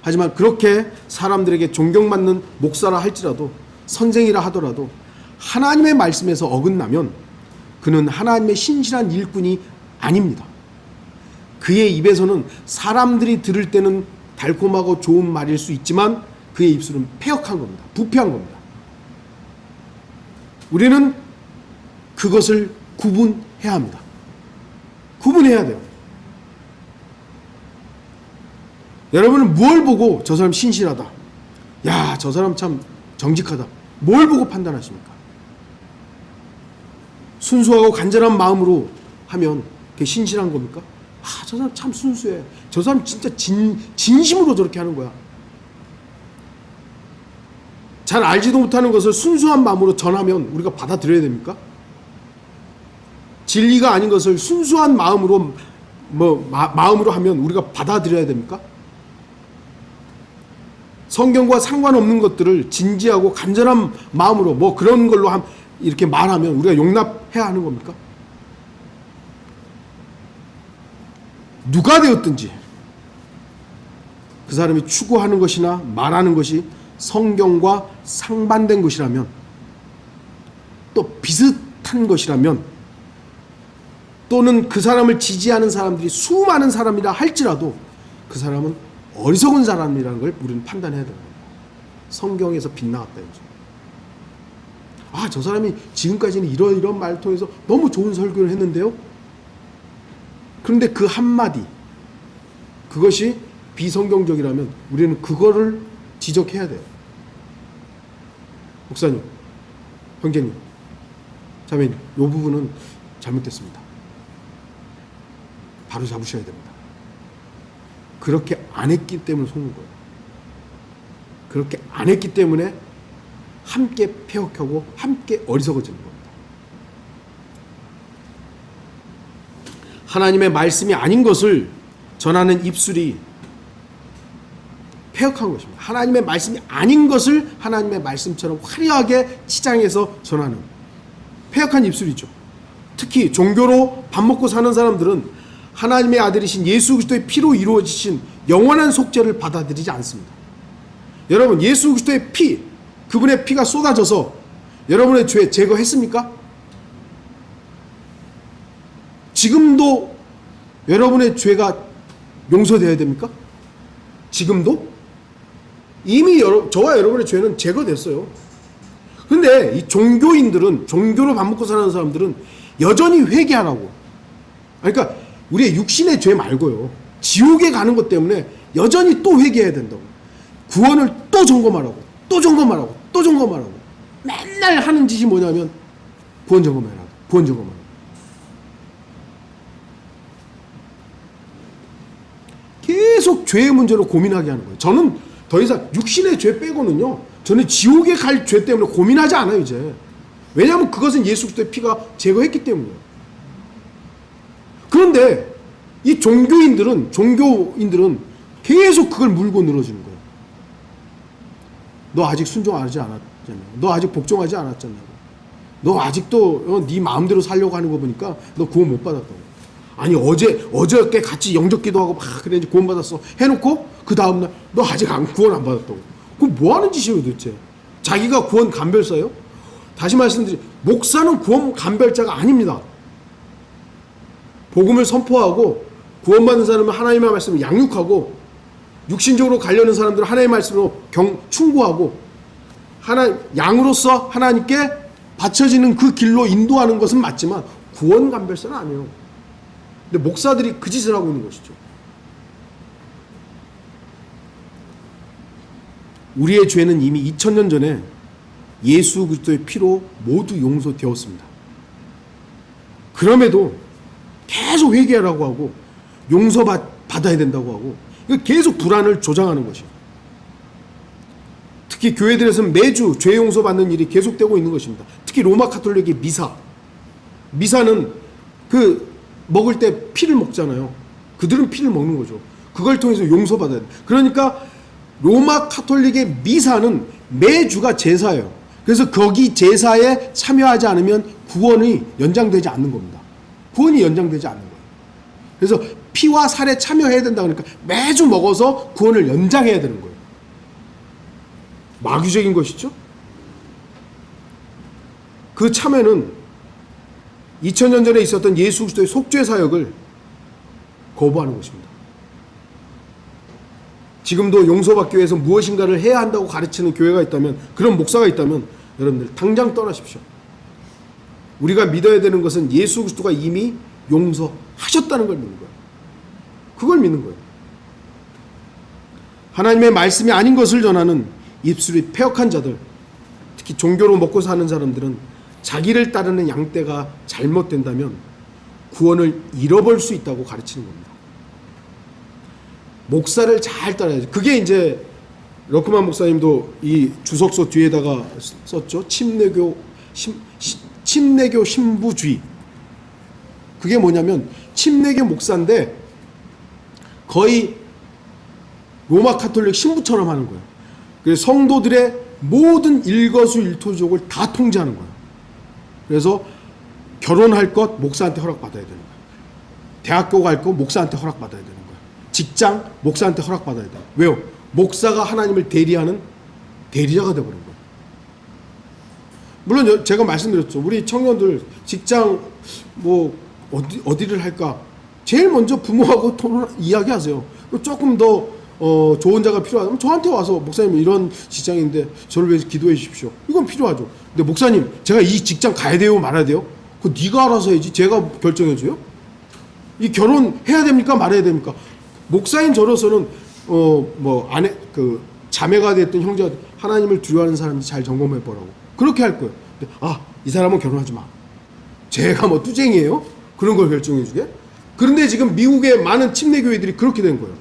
하지만 그렇게 사람들에게 존경받는 목사라 할지라도, 선생이라 하더라도 하나님의 말씀에서 어긋나면 그는 하나님의 신실한 일꾼이 아닙니다. 그의 입에서는 사람들이 들을 때는 달콤하고 좋은 말일 수 있지만 그의 입술은 패역한 겁니다. 부패한 겁니다. 우리는 그것을 구분해야 합니다. 구분해야 돼요. 여러분은 뭘 보고 저 사람 신실하다, 야, 저 사람 참 정직하다, 뭘 보고 판단하십니까? 순수하고 간절한 마음으로 하면 그게 신실한 겁니까? 아, 저 사람 참 순수해, 저 사람 진짜 진심으로 저렇게 하는 거야. 잘 알지도 못하는 것을 순수한 마음으로 전하면 우리가 받아들여야 됩니까? 진리가 아닌 것을 순수한 마음으로 마음으로 하면 우리가 받아들여야 됩니까? 성경과 상관없는 것들을 진지하고 간절한 마음으로 그런 걸로 이렇게 말하면 우리가 용납해야 하는 겁니까? 누가 되었든지 그 사람이 추구하는 것이나 말하는 것이 성경과 상반된 것이라면, 또 비슷한 것이라면, 또는 그 사람을 지지하는 사람들이 수많은 사람이라 할지라도 그 사람은 어리석은 사람이라는 걸 우리는 판단해야 됩니다. 성경에서 빗나갔다 이거죠. 아, 저 사람이 지금까지는 이런 말을 통해서 너무 좋은 설교를 했는데요. 그런데 그 한마디, 그것이 비성경적이라면 우리는 그거를 지적해야 돼요. 목사님, 형제님, 자매님, 이 부분은 잘못됐습니다. 바로 잡으셔야 됩니다. 그렇게 안 했기 때문에 속는 거예요. 그렇게 안 했기 때문에 함께 패역하고 함께 어리석어지는 겁니다. 하나님의 말씀이 아닌 것을 전하는 입술이 패역한 것입니다. 하나님의 말씀이 아닌 것을 하나님의 말씀처럼 화려하게 치장해서 전하는 패역한 입술이죠. 특히 종교로 밥 먹고 사는 사람들은 하나님의 아들이신 예수 그리스도의 피로 이루어지신 영원한 속죄를 받아들이지 않습니다. 여러분, 예수 그리스도의 피, 그분의 피가 쏟아져서 여러분의 죄 제거했습니까? 지금도 여러분의 죄가 용서되어야 됩니까? 지금도? 이미 저와 여러분의 죄는 제거됐어요. 그런데 이 종교인들은, 종교로 밥 먹고 사는 사람들은 여전히 회개하라고, 그러니까 우리의 육신의 죄 말고요, 지옥에 가는 것 때문에 여전히 또 회개해야 된다고, 구원을 또 점검하라고, 또 점검하라고, 또 점검하라고 맨날 하는 짓이 뭐냐면 구원 점검해라, 구원 점검하라. 계속 죄의 문제로 고민하게 하는 거예요. 저는 더 이상 육신의 죄 빼고는요, 저는 지옥에 갈 죄 때문에 고민하지 않아요 이제. 왜냐하면 그것은 예수 그리스도의 피가 제거했기 때문이에요. 그런데 이 종교인들은 계속 그걸 물고 늘어지는 거예요. 너 아직 순종하지 않았잖아요. 너 아직 복종하지 않았잖아요. 너 아직도 네 마음대로 살려고 하는 거 보니까 너 구원 못 받았다고. 아니 어저께 같이 영접 기도하고 막 그래 이제 구원 받았어 해놓고 그 다음날 너 아직 구원 안 받았다고. 그럼 뭐 하는 짓이에요 도대체? 자기가 구원 감별사예요? 다시 목사는 구원 감별자가 아닙니다. 복음을 선포하고 구원받는 사람은 하나님의 말씀을 양육하고 육신적으로 가려는 사람들은 하나님의 말씀으로 충고하고 양으로서 하나님께 바쳐지는 그 길로 인도하는 것은 맞지만 구원 감별사는 아니에요. 근데 목사들이 그 짓을 하고 있는 것이죠. 우리의 죄는 이미 2000년 전에 예수 그리스도의 피로 모두 용서되었습니다. 그럼에도 계속 회개하라고 하고 용서받아야 된다고 하고 계속 불안을 조장하는 것이에요. 특히 교회들에서는 매주 죄 용서받는 일이 계속되고 있는 것입니다. 특히 로마 카톨릭의 미사는 먹을 때 피를 먹잖아요. 그들은 피를 먹는 거죠. 그걸 통해서 용서받아야 돼. 그러니까 로마 카톨릭의 미사는 매주가 제사예요. 그래서 거기 제사에 참여하지 않으면 구원이 연장되지 않는 겁니다. 구원이 연장되지 않는 거예요. 그래서 피와 살에 참여해야 된다 그러니까 매주 먹어서 구원을 연장해야 되는 거예요. 마귀적인 것이죠. 그 참여는 2000년 전에 있었던 예수 그리스도의 속죄 사역을 거부하는 것입니다. 지금도 용서받기 위해서 무엇인가를 해야 한다고 가르치는 교회가 있다면, 그런 목사가 있다면 여러분들 당장 떠나십시오. 우리가 믿어야 되는 것은 예수 그리스도가 이미 용서하셨다는 걸 믿는 거예요. 그걸 믿는 거예요. 하나님의 말씀이 아닌 것을 전하는 입술이 패역한 자들, 특히 종교로 먹고 사는 사람들은 자기를 따르는 양떼가 잘못된다면 구원을 잃어버릴 수 있다고 가르치는 겁니다. 목사를 잘 따라야지. 그게 이제 러크만 목사님도 이 주석서 뒤에다가 썼죠. 침례교 신부주의. 그게 뭐냐면 침례교 목사인데 거의 로마 카톨릭 신부처럼 하는 거예요. 그래서 성도들의 모든 일거수일투족을 다 통제하는 거예요. 그래서 결혼할 것 목사한테 허락받아야 되는 거예요. 대학교 갈 거 목사한테 허락받아야 되는 거예요. 직장 목사한테 허락받아야 돼요. 왜요? 목사가 하나님을 대리하는 대리자가 되어버린 거예요. 물론 제가 말씀드렸죠. 우리 청년들 직장 어디를 할까? 제일 먼저 부모하고 이야기하세요. 조금 더 좋은 자가 필요하다면 저한테 와서 목사님 이런 직장인데 저를 위해서 기도해 주십시오. 이건 필요하죠. 근데 목사님 제가 이 직장 가야 돼요 말아야 돼요? 그거 네가 알아서 해야지. 제가 결정해 줘요? 이 결혼해야 됩니까 말아야 됩니까? 목사인 저로서는 아내 자매가 됐든 형제가 됐든 하나님을 두려워하는 사람이 잘 점검해 보라고 그렇게 할 거예요. 근데 이 사람은 결혼하지 마. 제가 뚜쟁이에요? 그런 걸 결정해 주게? 그런데 지금 미국의 많은 침례교회들이 그렇게 된 거예요.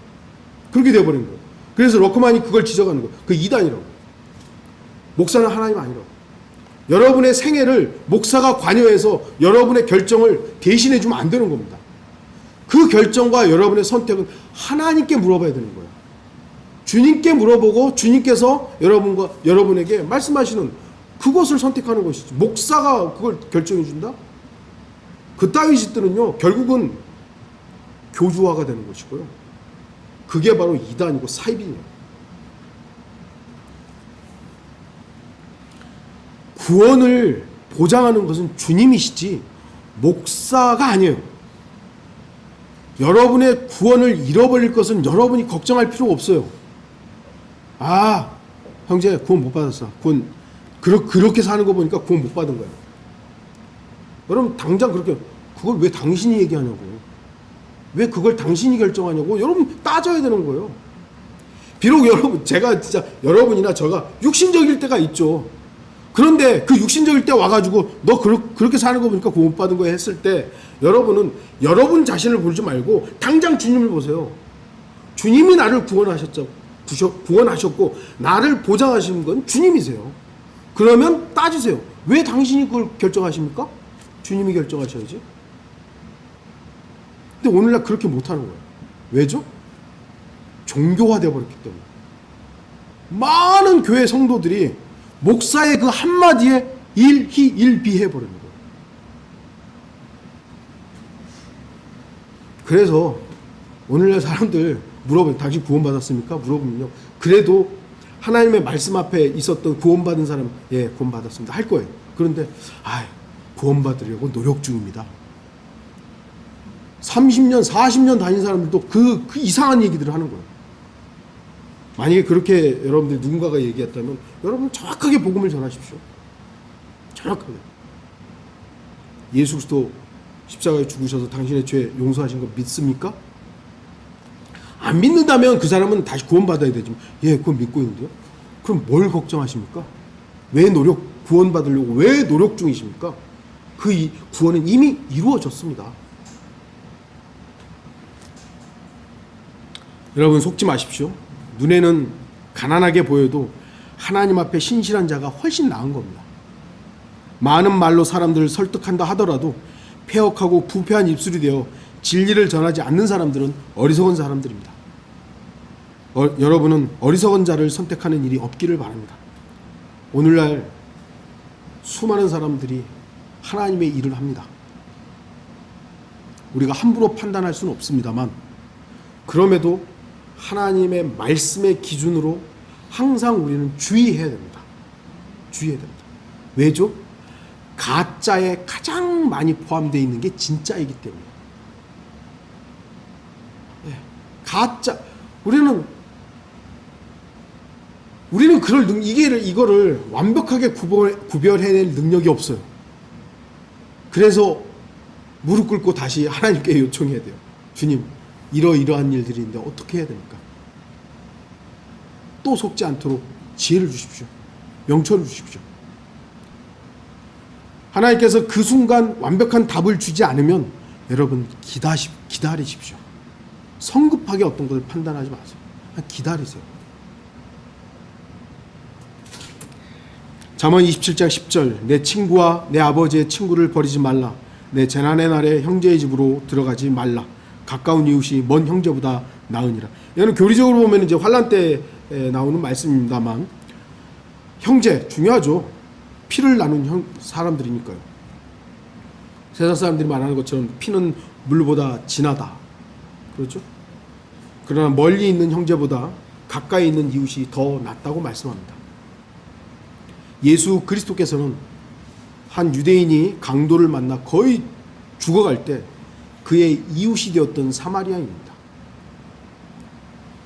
그렇게 되어버린 거예요. 그래서 러크만이 그걸 지적하는 거예요. 그 이단이라고. 목사는 하나님 아니라고. 여러분의 생애를 목사가 관여해서 여러분의 결정을 대신해 주면 안 되는 겁니다. 그 결정과 여러분의 선택은 하나님께 물어봐야 되는 거예요. 주님께 물어보고 주님께서 여러분에게 말씀하시는 그것을 선택하는 것이지. 목사가 그걸 결정해 준다? 그 따위 짓들은요 결국은 교주화가 되는 것이고요. 그게 바로 이단이고 사이비예요. 구원을 보장하는 것은 주님이시지 목사가 아니에요. 여러분의 구원을 잃어버릴 것은 여러분이 걱정할 필요가 없어요. 형제 구원 못 받았어. 그렇게 사는 거 보니까 구원 못 받은 거야. 여러분 당장 그걸 왜 당신이 얘기하냐고. 왜 그걸 당신이 결정하냐고. 여러분 따져야 되는 거예요. 비록 제가 진짜 여러분이나 제가 육신적일 때가 있죠. 그런데 그 육신적일 때 와가지고 너 그렇게 사는 거 보니까 구원 못 받은 거야 했을 때 여러분은 여러분 자신을 보지 말고 당장 주님을 보세요. 주님이 나를 구원하셨고 나를 보장하시는 건 주님이세요. 그러면 따지세요. 왜 당신이 그걸 결정하십니까? 주님이 결정하셔야지. 근데 오늘날 그렇게 못하는 거예요. 왜죠? 종교화되어 버렸기 때문에. 많은 교회 성도들이 목사의 그 한마디에 일희일비해 버리는 거예요. 그래서 오늘날 사람들 물어보면 당신 구원받았습니까? 물어보면요. 그래도 하나님의 말씀 앞에 있었던 구원받은 사람, 예, 구원받았습니다. 할 거예요. 그런데, 구원받으려고 노력 중입니다. 30년, 40년 다닌 사람들도 그 이상한 얘기들을 하는 거예요. 만약에 그렇게 여러분들 누군가가 얘기했다면 여러분 정확하게 복음을 전하십시오. 정확하게. 예수 그리스도 십자가에 죽으셔서 당신의 죄 용서하신 거 믿습니까? 안 믿는다면 그 사람은 다시 구원받아야 되지만, 예, 그건 믿고 있는데요. 그럼 뭘 걱정하십니까? 왜 구원받으려고 왜 노력 중이십니까? 그 구원은 이미 이루어졌습니다. 여러분 속지 마십시오. 눈에는 가난하게 보여도 하나님 앞에 신실한 자가 훨씬 나은 겁니다. 많은 말로 사람들을 설득한다 하더라도 폐역하고 부패한 입술이 되어 진리를 전하지 않는 사람들은 어리석은 사람들입니다. 여러분은 어리석은 자를 선택하는 일이 없기를 바랍니다. 오늘날 수많은 사람들이 하나님의 일을 합니다. 우리가 함부로 판단할 수는 없습니다만, 그럼에도 하나님의 말씀의 기준으로 항상 우리는 주의해야 됩니다. 주의해야 됩니다. 왜죠? 가짜에 가장 많이 포함되어 있는 게 진짜이기 때문에. 네, 가짜. 우리는 이거를 완벽하게 구별해낼 능력이 없어요. 그래서 무릎 꿇고 다시 하나님께 요청해야 돼요. 주님, 이러이러한 일들이 있는데 어떻게 해야 됩니까? 또 속지 않도록 지혜를 주십시오. 영천을 주십시오. 하나님께서 그 순간 완벽한 답을 주지 않으면 여러분 기다리십시오. 성급하게 어떤 것을 판단하지 마세요. 기다리세요. 잠언 27장 10절, 내 친구와 내 아버지의 친구를 버리지 말라. 내 재난의 날에 형제의 집으로 들어가지 말라. 가까운 이웃이 먼 형제보다 나으니라. 이거는 교리적으로 보면 이제 환난 때 나오는 말씀입니다만, 형제 중요하죠. 피를 나눈 사람들이니까요. 세상 사람들이 말하는 것처럼 피는 물보다 진하다. 그렇죠? 그러나 멀리 있는 형제보다 가까이 있는 이웃이 더 낫다고 말씀합니다. 예수 그리스도께서는 한 유대인이 강도를 만나 거의 죽어갈 때 그의 이웃이 되었던 사마리아인입니다.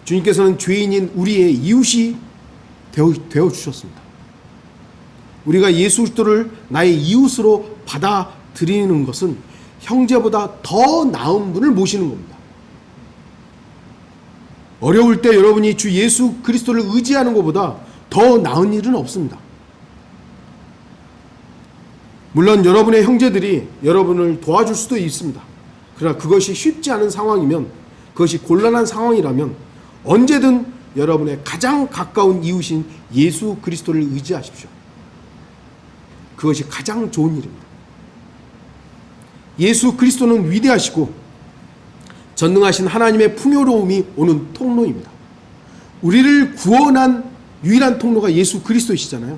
주님께서는 죄인인 우리의 이웃이 되어 주셨습니다. 우리가 예수 그리스도를 나의 이웃으로 받아들이는 것은 형제보다 더 나은 분을 모시는 겁니다. 어려울 때 여러분이 주 예수 그리스도를 의지하는 것보다 더 나은 일은 없습니다. 물론 여러분의 형제들이 여러분을 도와줄 수도 있습니다. 그러나 그것이 쉽지 않은 상황이면, 그것이 곤란한 상황이라면 언제든 여러분의 가장 가까운 이웃인 예수 그리스도를 의지하십시오. 그것이 가장 좋은 일입니다. 예수 그리스도는 위대하시고 전능하신 하나님의 풍요로움이 오는 통로입니다. 우리를 구원한 유일한 통로가 예수 그리스도이시잖아요.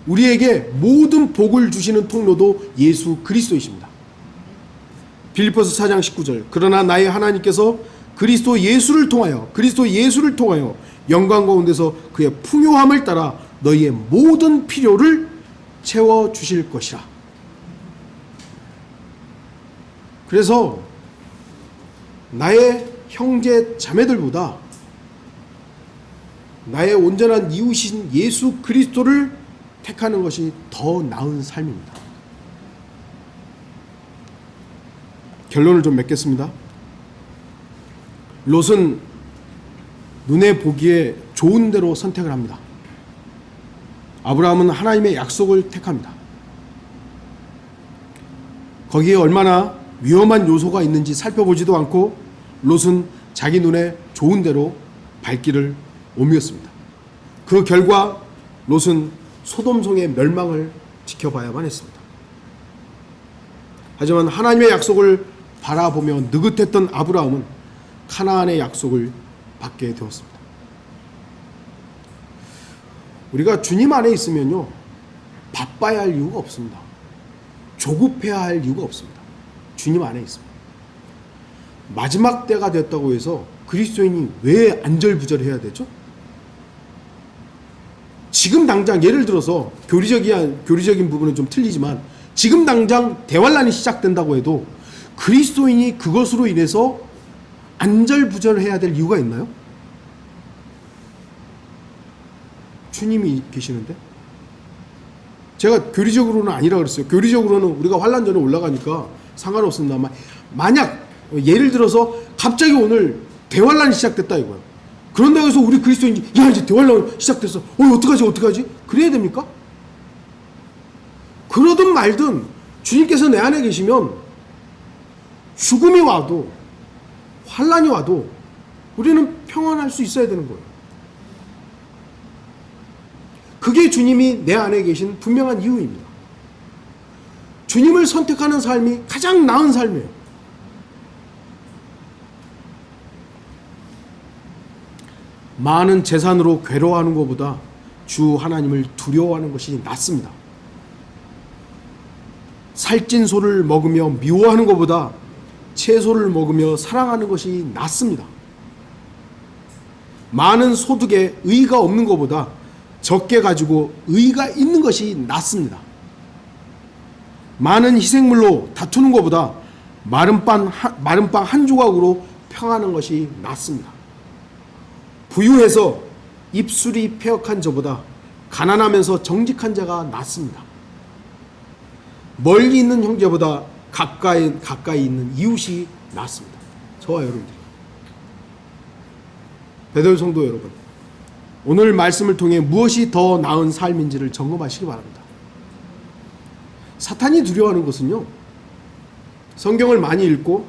우리에게 모든 복을 주시는 통로도 예수 그리스도이십니다. 빌립보서 4장 19절, 그러나 나의 하나님께서 그리스도 예수를 통하여 영광 가운데서 그의 풍요함을 따라 너희의 모든 필요를 채워주실 것이라. 그래서 나의 형제 자매들보다 나의 온전한 이웃인 예수 그리스도를 택하는 것이 더 나은 삶입니다. 결론을 좀 맺겠습니다. 롯은 눈에 보기에 좋은 대로 선택을 합니다. 아브라함은 하나님의 약속을 택합니다. 거기에 얼마나 위험한 요소가 있는지 살펴보지도 않고 롯은 자기 눈에 좋은 대로 발길을 옮겼습니다. 그 결과 롯은 소돔성의 멸망을 지켜봐야만 했습니다. 하지만 하나님의 약속을 바라보며 느긋했던 아브라함은 가나안의 약속을 받게 되었습니다. 우리가 주님 안에 있으면요, 바빠야 할 이유가 없습니다. 조급해야 할 이유가 없습니다. 주님 안에 있습니다. 마지막 때가 됐다고 해서 그리스도인이 왜 안절부절해야 되죠? 지금 당장, 예를 들어서 교리적인 부분은 좀 틀리지만 지금 당장 대환란이 시작된다고 해도 그리스도인이 그것으로 인해서 안절부절해야 될 이유가 있나요? 주님이 계시는데? 제가 교리적으로는 아니라 그랬어요. 교리적으로는 우리가 환란 전에 올라가니까 상관없습니다. 만약 예를 들어서 갑자기 오늘 대환란이 시작됐다 이거예요. 그런다고 해서 우리 그리스도인이 야 이제 대환란 시작됐어. 어떡하지? 그래야 됩니까? 그러든 말든 주님께서 내 안에 계시면 죽음이 와도 환란이 와도 우리는 평안할 수 있어야 되는 거예요. 그게 주님이 내 안에 계신 분명한 이유입니다. 주님을 선택하는 삶이 가장 나은 삶이에요. 많은 재산으로 괴로워하는 것보다 주 하나님을 두려워하는 것이 낫습니다. 살찐 소를 먹으며 미워하는 것보다 채소를 먹으며 사랑하는 것이 낫습니다. 많은 소득에 의의가 없는 것보다 적게 가지고 의의가 있는 것이 낫습니다. 많은 희생물로 다투는 것보다 마른 빵 한 조각으로 평하는 것이 낫습니다. 부유해서 입술이 패역한 자보다 가난하면서 정직한 자가 낫습니다. 멀리 있는 형제보다 가까이 있는 이웃이 낫습니다. 저와 여러분들. 베델 성도 여러분, 오늘 말씀을 통해 무엇이 더 나은 삶인지를 점검하시기 바랍니다. 사탄이 두려워하는 것은요, 성경을 많이 읽고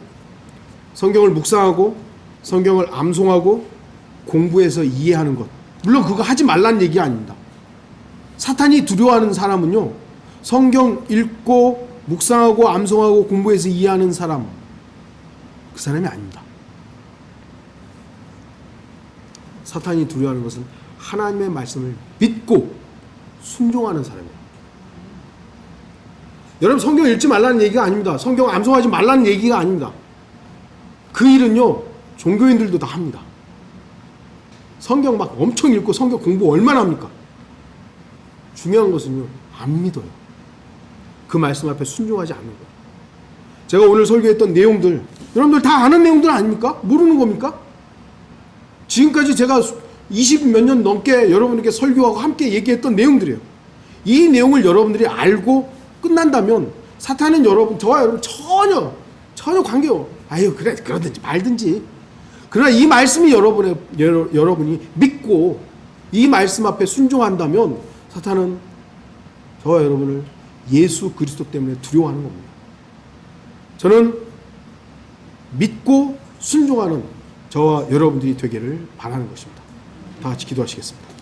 성경을 묵상하고 성경을 암송하고 공부해서 이해하는 것, 물론 그거 하지 말라는 얘기 아닙니다. 사탄이 두려워하는 사람은요, 성경 읽고 묵상하고 암송하고 공부해서 이해하는 사람, 그 사람이 아닙니다. 사탄이 두려워하는 것은 하나님의 말씀을 믿고 순종하는 사람이에요. 여러분, 성경 읽지 말라는 얘기가 아닙니다. 성경 암송하지 말라는 얘기가 아닙니다. 그 일은요, 종교인들도 다 합니다. 성경 막 엄청 읽고 성경 공부 얼마나 합니까? 중요한 것은요, 안 믿어요. 그 말씀 앞에 순종하지 않는 거예요. 제가 오늘 설교했던 내용들, 여러분들 다 아는 내용들 아닙니까? 모르는 겁니까? 지금까지 제가 20 몇 년 넘게 여러분에게 설교하고 함께 얘기했던 내용들이에요. 이 내용을 여러분들이 알고 끝난다면 사탄은 저와 여러분 전혀 관계요. 아유, 그래, 그러든지 말든지. 그러나 이 말씀이 여러분이 믿고 이 말씀 앞에 순종한다면 사탄은 저와 여러분을 예수 그리스도 때문에 두려워하는 겁니다. 저는 믿고 순종하는 저와 여러분들이 되기를 바라는 것입니다. 다 같이 기도하시겠습니다.